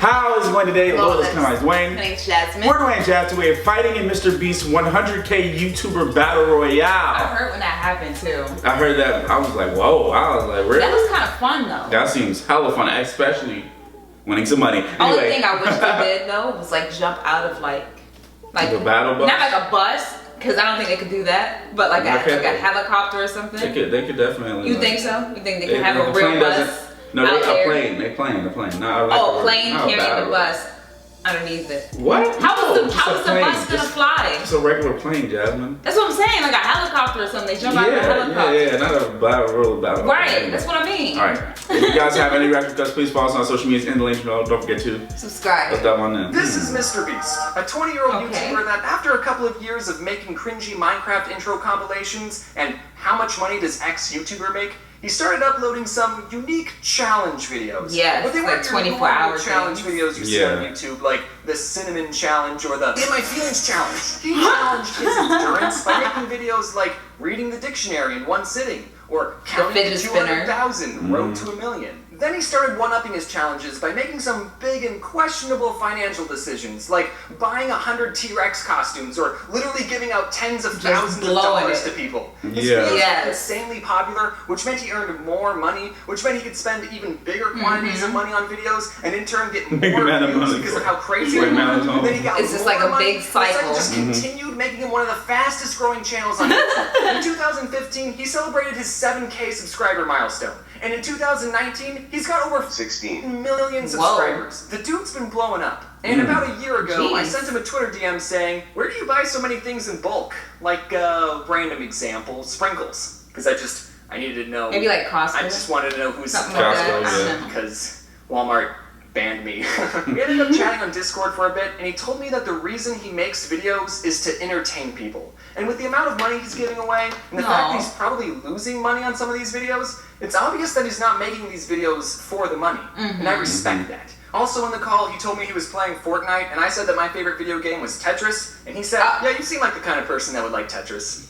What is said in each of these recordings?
How is it going today? Hello, this is Dwayne. My name's Jasmine. We're Dwayne and Jasmine. We're fighting in MrBeast 100K YouTuber Battle Royale. I heard when that happened too. I heard that. I was like, whoa. I was like, really? That was kind of fun though. That seems hella fun, especially winning some money. Only thing I wish they did though was like jump out of like the battle bus. Not like a bus, because I don't think they could do that. But like, like a helicopter or something. They could definitely. You think so? You think they can have a real bus? No, a plane. The plane. Not like plane carrying the bus underneath it. What? How was the bus gonna fly? It's a regular plane, Jasmine. That's what I'm saying, like a helicopter or something. They jump out of a helicopter. Yeah, not a real battle. Right, that's what I mean. Alright. If you guys have any reactions to us, please follow us on social media in the link below. Don't forget to subscribe. Let's dive on in. This is MrBeast, a 20-year-old YouTuber that after a couple of years of making cringy Minecraft intro compilations and how much money does X YouTuber make, he started uploading some unique challenge videos. Yes, but they weren't like 24-hour challenge videos you see on YouTube, like the cinnamon challenge or the in my feelings challenge. He challenged his endurance by making videos like reading the dictionary in one sitting or counting to 200,000, road to 1,000,000. Then he started one-upping his challenges by making some big and questionable financial decisions, like buying 100 T-Rex costumes or literally giving out tens of thousands of dollars to people. His videos were insanely popular, which meant he earned more money, which meant he could spend even bigger quantities of money on videos, and in turn get more views because of how crazy it was. And then he got it's just like a big cycle. And just continued making him one of the fastest growing channels on YouTube. In 2015, he celebrated his 7K subscriber milestone. And in 2019, he's got over 16 million subscribers. The dude's been blowing up. And about a year ago, I sent him a Twitter DM saying, "Where do you buy so many things in bulk?" Like, random example, sprinkles. Because I needed to know. Maybe like Costco? I just wanted to know who's Costco, because Walmart banned me. We ended up chatting on Discord for a bit, and he told me that the reason he makes videos is to entertain people. And with the amount of money he's giving away, and the fact that he's probably losing money on some of these videos, it's obvious that he's not making these videos for the money. And I respect that. Also in the call, he told me he was playing Fortnite, and I said that my favorite video game was Tetris, and he said, yeah, you seem like the kind of person that would like Tetris.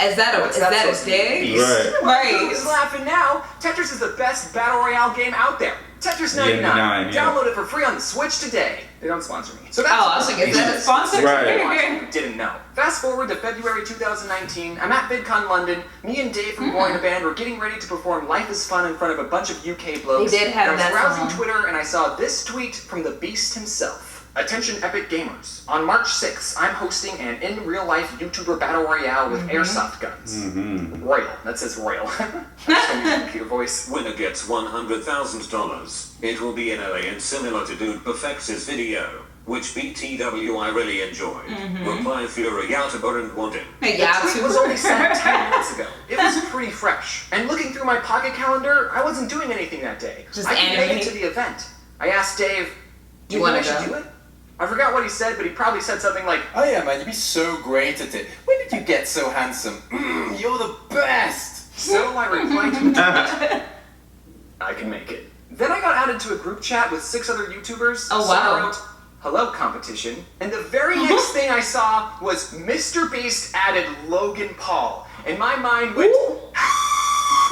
Is that a dig? Right. He's laughing now. Tetris is the best Battle Royale game out there. Tetris 99. Download it for free on the Switch today. They don't sponsor me. So that's is that a sponsor? Right. Didn't know. Fast forward to February 2019. I'm at VidCon London. Me and Dave from Boy in a Band were getting ready to perform Life is Fun in front of a bunch of UK blokes. They did have that song. I was browsing Twitter and I saw this tweet from the Beast himself. Attention Epic Gamers. On March 6th, I'm hosting an in-real-life YouTuber Battle Royale with airsoft guns. Royal. That says Royal. I computer voice. Winner gets $100,000. It will be an alien similar to Dude Perfects' video, which BTW I really enjoyed. Reply if you're a Youtuber and want it. The tweet was only sent 10 minutes ago. It was pretty fresh. And looking through my pocket calendar, I wasn't doing anything that day. I could make it to the event. I asked Dave, do you think I should do it? I forgot what he said, but he probably said something like, "Oh yeah, man, you'd be so great at it. When did you get so handsome? You're the best!" So I replied to him, I can make it. Then I got added to a group chat with 6 other YouTubers. Oh, wow. So I wrote, "Hello, competition." And the very next thing I saw was MrBeast added Logan Paul. And my mind went,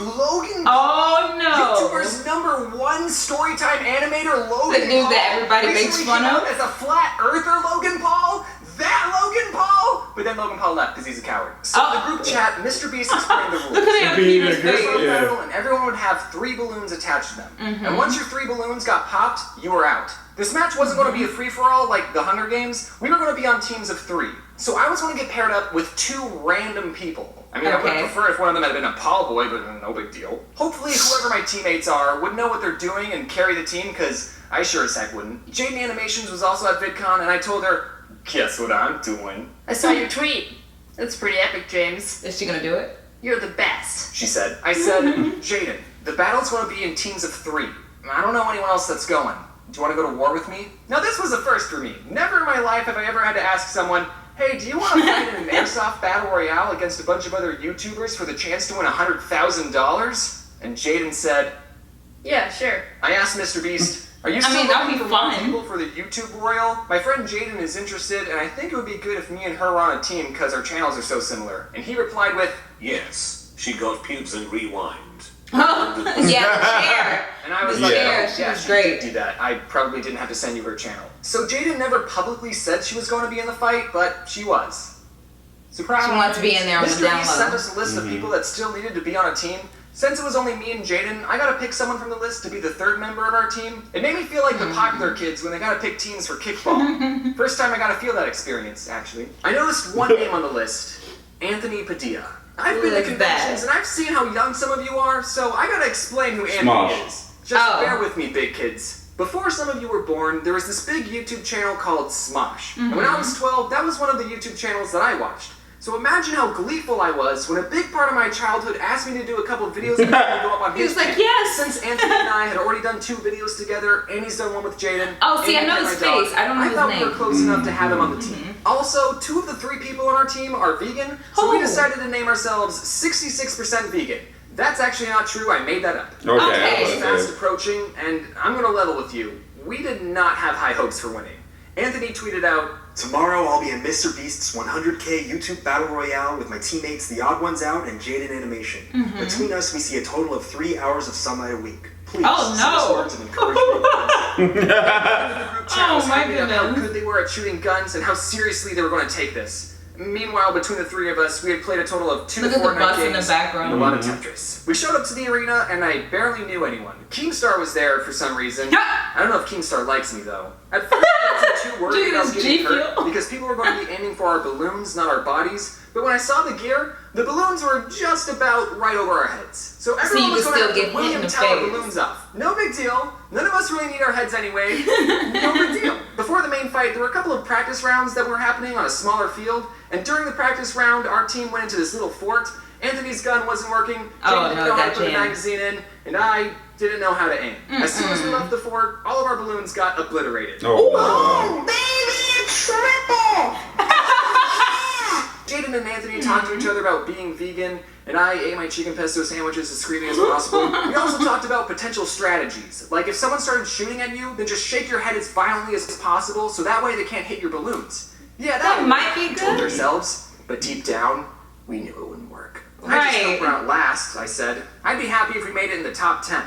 Logan Paul? Oh no! YouTuber's #1 storytime animator, Logan Paul. The dude that everybody makes fun of? As a flat earther, Logan Paul? That Logan Paul? But then Logan Paul left because he's a coward. So in the group chat, MrBeast explained the rules. Look at Peter's face. And everyone would have 3 balloons attached to them. And once your 3 balloons got popped, you were out. This match wasn't going to be a free-for-all like the Hunger Games. We were going to be on teams of 3. So I was going to get paired up with 2 random people. I mean, I would prefer if one of them had been a Paul boy, but no big deal. Hopefully whoever my teammates are would know what they're doing and carry the team, because I sure as heck wouldn't. Jaden Animations was also at VidCon, and I told her, guess what I'm doing? I saw your tweet. That's pretty epic, James. Is she gonna do it? You're the best, she said. I said, Jaden, the battle's going to be in teams of 3. I don't know anyone else that's going. Do you want to go to war with me? Now this was a first for me. Never in my life have I ever had to ask someone, hey, do you want to fight in an airsoft battle royale against a bunch of other YouTubers for the chance to win $100,000? And Jaden said, yeah, sure. I asked MrBeast, are you still looking for more people for the YouTube Royal? My friend Jaden is interested, and I think it would be good if me and her were on a team because our channels are so similar. And he replied with, yes, she got pubes and rewind. Yeah, the chair. And I was The like, chair, oh, she yeah, was she great. did do that. I probably didn't have to send you her channel. So Jaden never publicly said she was going to be in the fight, but she was. Surprise! She wanted to be in there on the Mr. down Beast low. sent us a list of people that still needed to be on a team. Since it was only me and Jaden, I gotta pick someone from the list to be the third member of our team. It made me feel like the popular kids when they gotta pick teams for kickball. First time I gotta feel that experience, actually. I noticed one name on the list, Anthony Padilla. I've been to conventions and I've seen how young some of you are, so I gotta explain who Anthony is. Just bear with me, big kids. Before some of you were born, there was this big YouTube channel called Smosh. And when I was 12, that was one of the YouTube channels that I watched. So imagine how gleeful I was when a big part of my childhood asked me to do a couple of videos and go up on his He was like, channel. yes! Since Anthony and I had already done 2 videos together, and he's done one with Jaden. Oh, see, I and know my his dog, face. I don't know his thought name. we were close enough to have him on the team. Also, 2 of the 3 people on our team are vegan, so we decided to name ourselves 66% vegan. That's actually not true, I made that up. Okay. It's fast approaching, and I'm gonna level with you. We did not have high hopes for winning. Anthony tweeted out, "Tomorrow I'll be in MrBeast's 100K YouTube Battle Royale with my teammates TheOdd1sOut and Jaden Animation. Between us, we see a total of 3 hours of sunlight a week. Please, Oh, send us no. words of encouragement." the group chat was Oh, my happy about how goodness. good they were at shooting guns and how seriously they were going to take this. Meanwhile, between the 3 of us, we had played a total of 2 Look at the Fortnite bus in games the background. and a lot of Tetris. We showed up to the arena, and I barely knew anyone. Keemstar was there for some reason. I don't know if Keemstar likes me, though. At first, I wasn't too worried about getting hurt, because people were going to be aiming for our balloons, not our bodies. But when I saw the gear, the balloons were just about right over our heads. So everyone you was could going to still have get to hit in William the Tower face. balloons off. No big deal. None of us really need our heads anyway. No big deal. Before the main fight, there were a couple of practice rounds that were happening on a smaller field. And during the practice round, our team went into this little fort. Anthony's gun wasn't working. Jaden didn't know how to put the magazine in. And I didn't know how to aim. As soon as we left the fort, all of our balloons got obliterated. Jaden and Anthony talked to each other about being vegan, and I ate my chicken pesto sandwiches as screaming as possible. We also talked about potential strategies. Like, if someone started shooting at you, then just shake your head as violently as possible, so that way they can't hit your balloons. Yeah, that might be we told good. ourselves, but deep down, we knew it wouldn't work. I just hope we're out last, I said. I'd be happy if we made it in the top 10.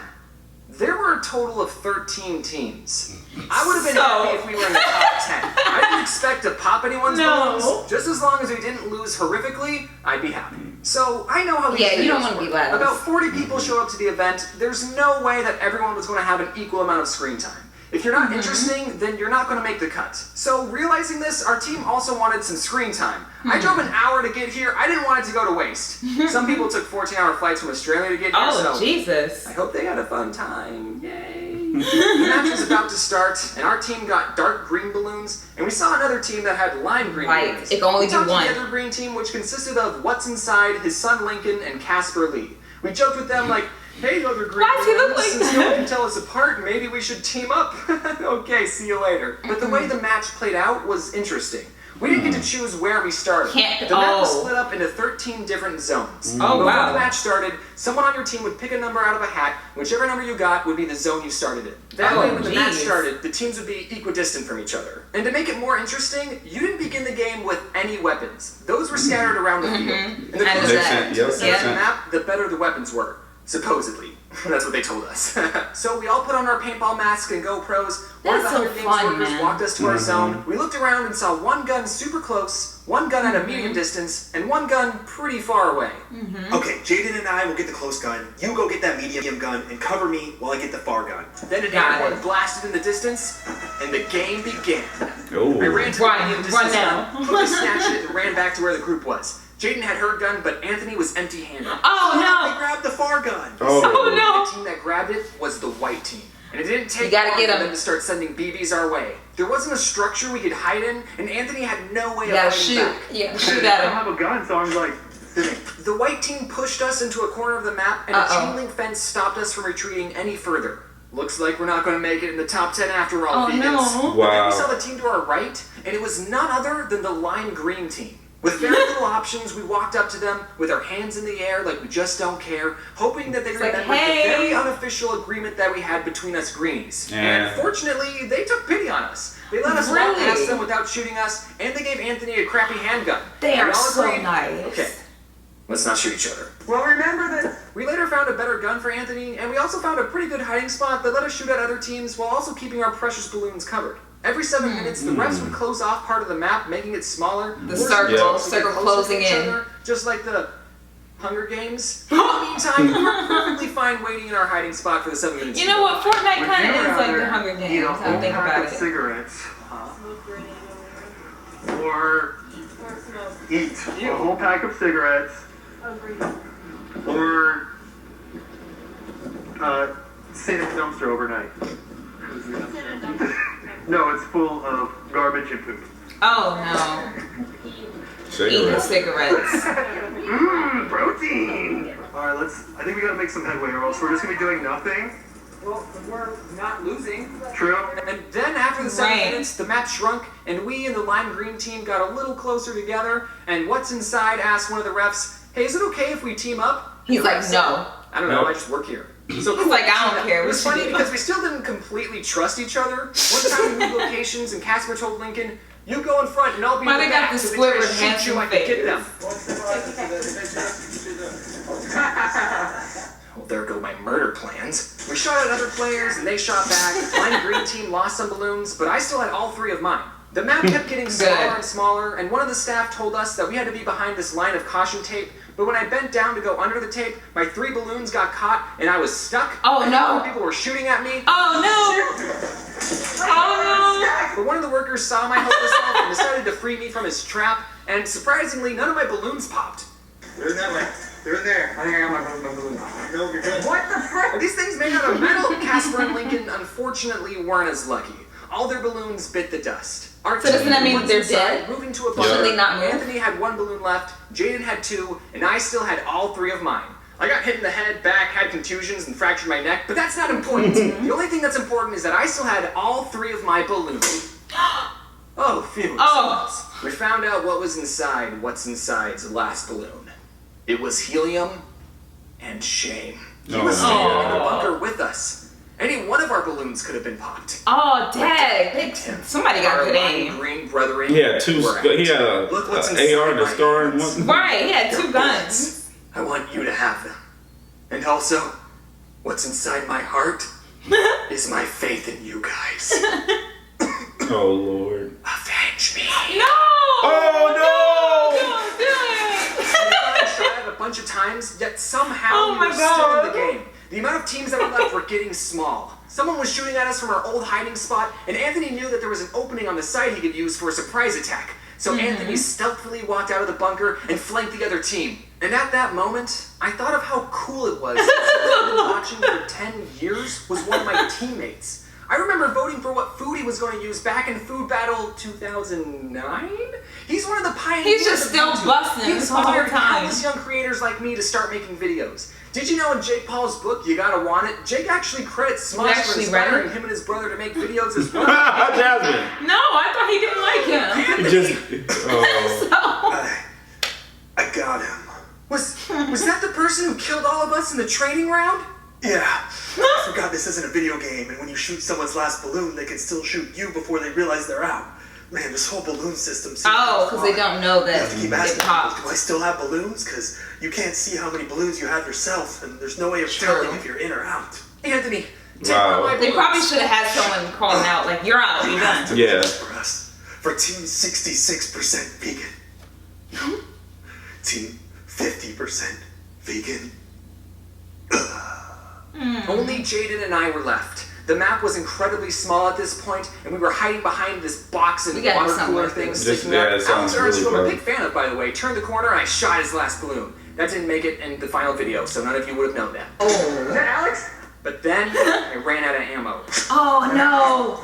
There were a total of 13 teams. I would have been happy if we were in the top 10. I didn't expect to pop anyone's balloons. Just as long as we didn't lose horrifically, I'd be happy. So I know how these Yeah, you don't videos want to be work. last. About 40 people show up to the event. There's no way that everyone was going to have an equal amount of screen time. If you're not interesting, then you're not going to make the cut. So realizing this, our team also wanted some screen time. I drove an hour to get here. I didn't want it to go to waste. Some people took 14-hour flights from Australia to get here, so Jesus. I hope they had a fun time. Yay. The match was about to start, and our team got dark green balloons, and we saw another team that had lime green balloons. It can only we do talked one. to the other green team, which consisted of What's Inside, his son Lincoln, and Casper Lee. We joked with them like, "Hey, other green Why does he look balloons, like since that? no one can tell us apart, maybe we should team up." Okay, see you later. But the way the match played out was interesting. We didn't get to choose where we started. The map was split up into 13 different zones. Before the match started, someone on your team would pick a number out of a hat. Whichever number you got would be the zone you started in. That way, when the match started, the teams would be equidistant from each other. And to make it more interesting, you didn't begin the game with any weapons. Those were scattered around the field. And the closer to the center of the map, the better the weapons were. Supposedly. That's what they told us. So we all put on our paintball masks and GoPros. One of the Hunger Games workers walked us to our zone. We looked around and saw one gun super close, one gun at a medium distance, and one gun pretty far away. Okay, Jaden and I will get the close gun. You go get that medium gun and cover me while I get the far gun. Then an airborne blasted in the distance, and the game began. I ran to the medium distance gun, quickly snatched it, and ran back to where the group was. Jaden had her gun, but Anthony was empty-handed. They grabbed the far gun. The team that grabbed it was the white team. And it didn't take long for them to start sending BBs our way. There wasn't a structure we could hide in, and Anthony had no way of fighting back. Yeah, shoot at him. I don't have a gun, so I'm like sitting. The white team pushed us into a corner of the map, and a chain link fence stopped us from retreating any further. Looks like we're not going to make it in the top 10 after all, vegans. But then we saw the team to our right, and it was none other than the lime green team. With very little options, we walked up to them with our hands in the air like we just don't care, hoping that they remembered the very unofficial agreement that we had between us greenies. And fortunately, they took pity on us. They let us walk past them without shooting us, and they gave Anthony a crappy handgun. They are so agreed, nice. Okay, Let's not shoot each other. Well, remember that. We later found a better gun for Anthony, and we also found a pretty good hiding spot that let us shoot at other teams while also keeping our precious balloons covered. Every 7 minutes, the refs would close off part of the map, making it smaller. The circle closing in. Other, just like the Hunger Games. In the meantime, we were perfectly fine waiting in our hiding spot for the 7 minutes. You know what? Fortnite kind of is like the Hunger Games. I think about it. Cigarettes. Or eat a whole pack of cigarettes. Or sit in a dumpster overnight. No, it's full of garbage and poop. Oh no. Eating cigarettes. Protein! Alright, I think we gotta make some headway or else we're just gonna be doing nothing. Well, we're not losing. True. And then after the 7 Right. minutes, the map shrunk, and we and the lime green team got a little closer together, and What's Inside asked one of the refs, hey, is it okay if we team up? He's The like, ref said, no. I don't know, I just work here. So He's like, I don't care. It was funny because we still didn't completely trust each other. One time we moved locations, and Casper told Lincoln, you go in front and I'll be Why in the they got back, the so they try to Squidward shoot you, I handsome can get face. them. Well, there go my murder plans. We shot at other players and they shot back. Lime green team lost some balloons, but I still had all 3 of mine. The map kept getting smaller and smaller, and one of the staff told us that we had to be behind this line of caution tape, but when I bent down to go under the tape, my 3 balloons got caught and I was stuck. Oh, and no. People were shooting at me. Oh no! Oh But one of the workers saw my helpless self and decided to free me from his trap, and surprisingly, none of my balloons popped. They're in that way. They're in there. I think I got my balloon. No, you're good. What the frick? These things made out of metal. Casper and Lincoln unfortunately weren't as lucky. All their balloons bit the dust. Our So doesn't that mean What's they're Inside dead? moving to a Should bunker. they not move? Anthony had 1 balloon left, Jaden had 2, and I still had all 3 of mine. I got hit in the head, back, had contusions, and fractured my neck, but that's not important. The only thing that's important is that I still had all 3 of my balloons. Oh, phew. Oh. We found out what was inside What's Inside's last balloon. It was helium and shame. He was Oh. standing in the bunker with us. Any one of our balloons could have been popped. Oh, dang. Somebody got Our good lime aim. green brethren He had 2. were He had out. Look what's a inside AR and a my star and hands. one. Right, he had 2 They're guns. bullets. I want you to have them. And also, what's inside my heart is my faith in you guys. Oh Lord. Avenge me. No! Oh Don't do it! I tried it a bunch of times, yet somehow Oh we my were still in God. the game. The amount of teams that were left were getting small. Someone was shooting at us from our old hiding spot, and Anthony knew that there was an opening on the side he could use for a surprise attack. So Anthony stealthily walked out of the bunker and flanked the other team. And at that moment, I thought of how cool it was. Someone I've been watching for 10 years was one of my teammates. I remember voting for what food he was going to use back in Food Battle 2009? He's one of the pioneers. He's just of still YouTube. busting He this whole inspired time. countless young creators like me to start making videos. Did you know in Jake Paul's book, You Gotta Want It, Jake actually credits Smosh for actually read inspiring it? him and his brother to make videos as well. Jasmine. No, I thought he didn't like him. He just. Oh. I got him. Was that the person who killed all of us in the training round? Yeah. I forgot this isn't a video game, and when you shoot someone's last balloon, they can still shoot you before they realize they're out. Man, this whole balloon system seems Oh, because they flawed. don't know You that have to keep they asking pop. people, do I still have balloons? Because you can't see how many balloons you have yourself, and there's no way of True. telling if you're in or out. Anthony, take Wow. one of my They probably balloons. should have had someone calling out, like, you're out, you're done. Yeah. For us. For Team 66% vegan. Team 50% vegan. Only Jaden and I were left. The map was incredibly small at this point, and we were hiding behind this box and We gotta do water something cooler with thing this. sticking Yeah, up. it sounds Alex, really who I'm a fun. big fan of, by the way, turned the corner and I shot his last balloon. That didn't make it in the final video, so none of you would have known that. Oh. Is that Alex? But then I ran out of ammo. Oh, no.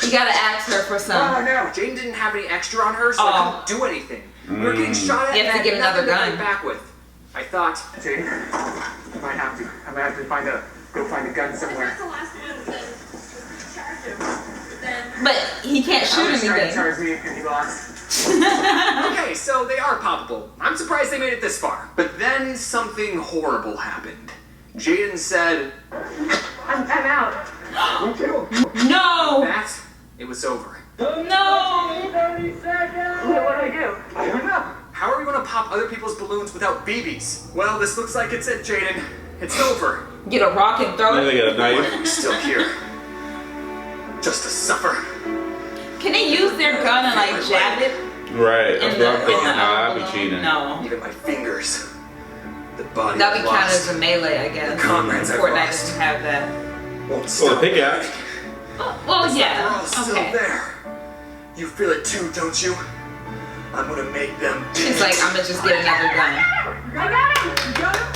You gotta ask her for some. no! Jaden didn't have any extra on her, so I couldn't do anything. We were getting shot at You have and to I get had another nothing to gun. fight back with. I thought, Jaden, I might have to go find a gun somewhere. But he can't shoot Alex tried to anything. charge me and he lost. okay, so they are poppable. I'm surprised they made it this far. But then something horrible happened. Jaden said, I'm out. No! that it was over. No! What do I do? I don't know. How are we going to pop other people's balloons without BBs. Well, this looks like it's it, Jaden. It's over. Get a rock and throw Then it. they get a Why knife. are we still here? Just to suffer. Can they use their gun and like jab it? Right. That's In what I'm the thinking. Nah, I'd be balloon? cheating. No. Even my fingers. The body That would I've count lost as a melee, I guess. comrades I've Fortnite lost. doesn't have that. won't Oh, stop. the pickaxe. Well, They're yeah. all still Okay. there. You feel it too, don't you? I'm gonna make them. She's like, I'm gonna just get another gun. I got him! You got him?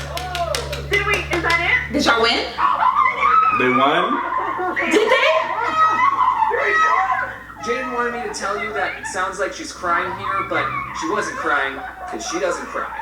Did we? Is that it? Did y'all win? They won? Did they? Jaden wanted me to tell you that it sounds like she's crying here, but she wasn't crying because she doesn't cry.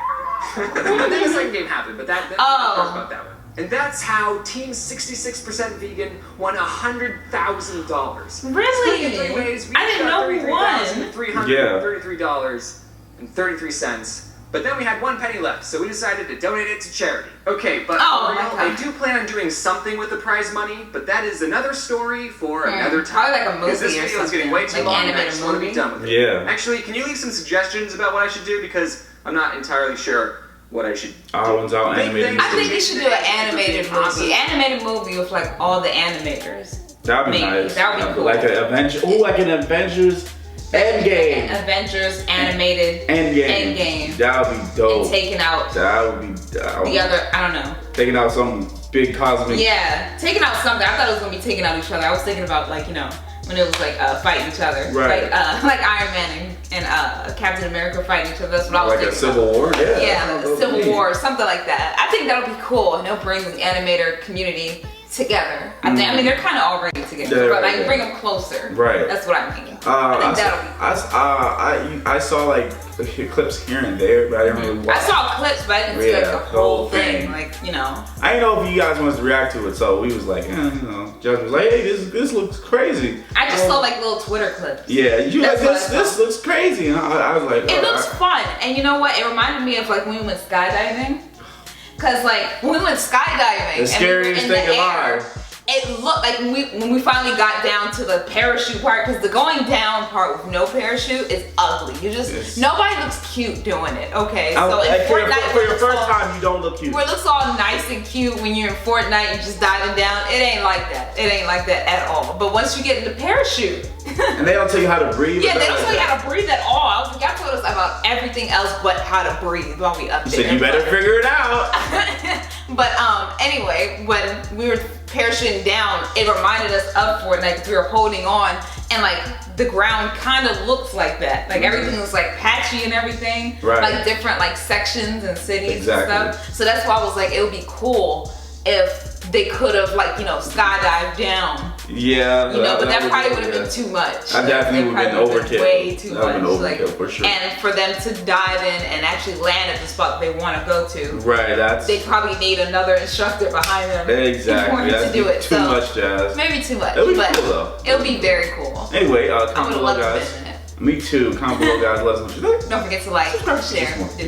But then the second game happened, but that talk about that one. And that's how Team 66% Vegan won $100,000. Really? Split in 3 ways. We I didn't know who won. $333.33. But then we had 1 penny left, so we decided to donate it to charity. Okay, but Oh, for real, my I God. do plan on doing something with the prize money, but that is another story for another time. Probably like a movie Because this or video is getting something, way too like long, and I animated just want to be movie. done with it. Yeah. Actually, can you leave some suggestions about what I should do? Because I'm not entirely sure what I should do. TheOdd1sOut Big animated things. I think movie. you should do an animated Awesome. movie. Animated movie with like all the animators. That'd be Maybe. nice. That would be cool. Like an Avengers. Oh, like an Avengers Endgame. Avengers animated Endgame. Endgame. That would be dope. And taking out That would be. the other, I don't know. Taking out some big cosmic. Yeah, taking out something. I thought it was gonna be taking out each other. I was thinking about like, you know, when it was like fighting each other. Right. Like Iron Man and Captain America fighting each other. That's what I was Like a thinking Civil about. War. Yeah. Yeah, that's like a what Civil it War, something like that. I think that'll be cool, and it'll bring the animator community together. I mean, they're kind of already together, Yeah, but like right. bring them closer. Right. That's what I'm thinking. I I think that'll be. I saw like clips here and there, but I didn't really watch. I saw clips, but I didn't see like Yeah, the whole thing. Like, you know. I didn't know if you guys wanted to react to it, so we was like, you know, Judge was like, hey, this looks crazy. I just saw like little Twitter clips. Yeah, you like That's what I this saw. looks crazy, and I was like, It oh, looks fun, and you know what? It reminded me of like when we went skydiving. Cause like when we went skydiving, The and we were scariest in the thing air, alive. it looked like when we finally got down to the parachute part. Cause the going down part with no parachute is ugly. You just Yes. nobody looks cute doing it. Okay, so in like, for Fortnite, your it looks first all- time, you don't look cute. where it looks all nice and cute when you're in Fortnite, you're just diving down. It ain't like that. It ain't like that at all. But once you get in the parachute. And they don't tell you how to breathe. Yeah, or they don't nothing tell you like how to breathe at all. I was like, y'all told us about everything else but how to breathe while we up that. there. So you better But- figure it out. But anyway, when we were parachuting down, it reminded us of Fortnite because we were holding on, and like the ground kind of looks like that. Like everything was like patchy and everything, Right. like different like sections and cities Exactly. and stuff. So that's why I was like, it would be cool if they could have like, you know, skydived down. Yeah. You know, but that probably was- would have been too much. That definitely It would have been probably overkill. Way too That would have much. been Like, overkill for sure. and for them to dive in and actually land at the spot they want to go to, Right, that's they probably need another instructor behind them in exactly. order That's to do it. too So much, Jazz. maybe too much, It'll be but cool though. it'll be very cool. Anyway, I comment would below, love to guys. be in it. Me too. Comment below, guys. Let us know what you think. Don't forget to like, share.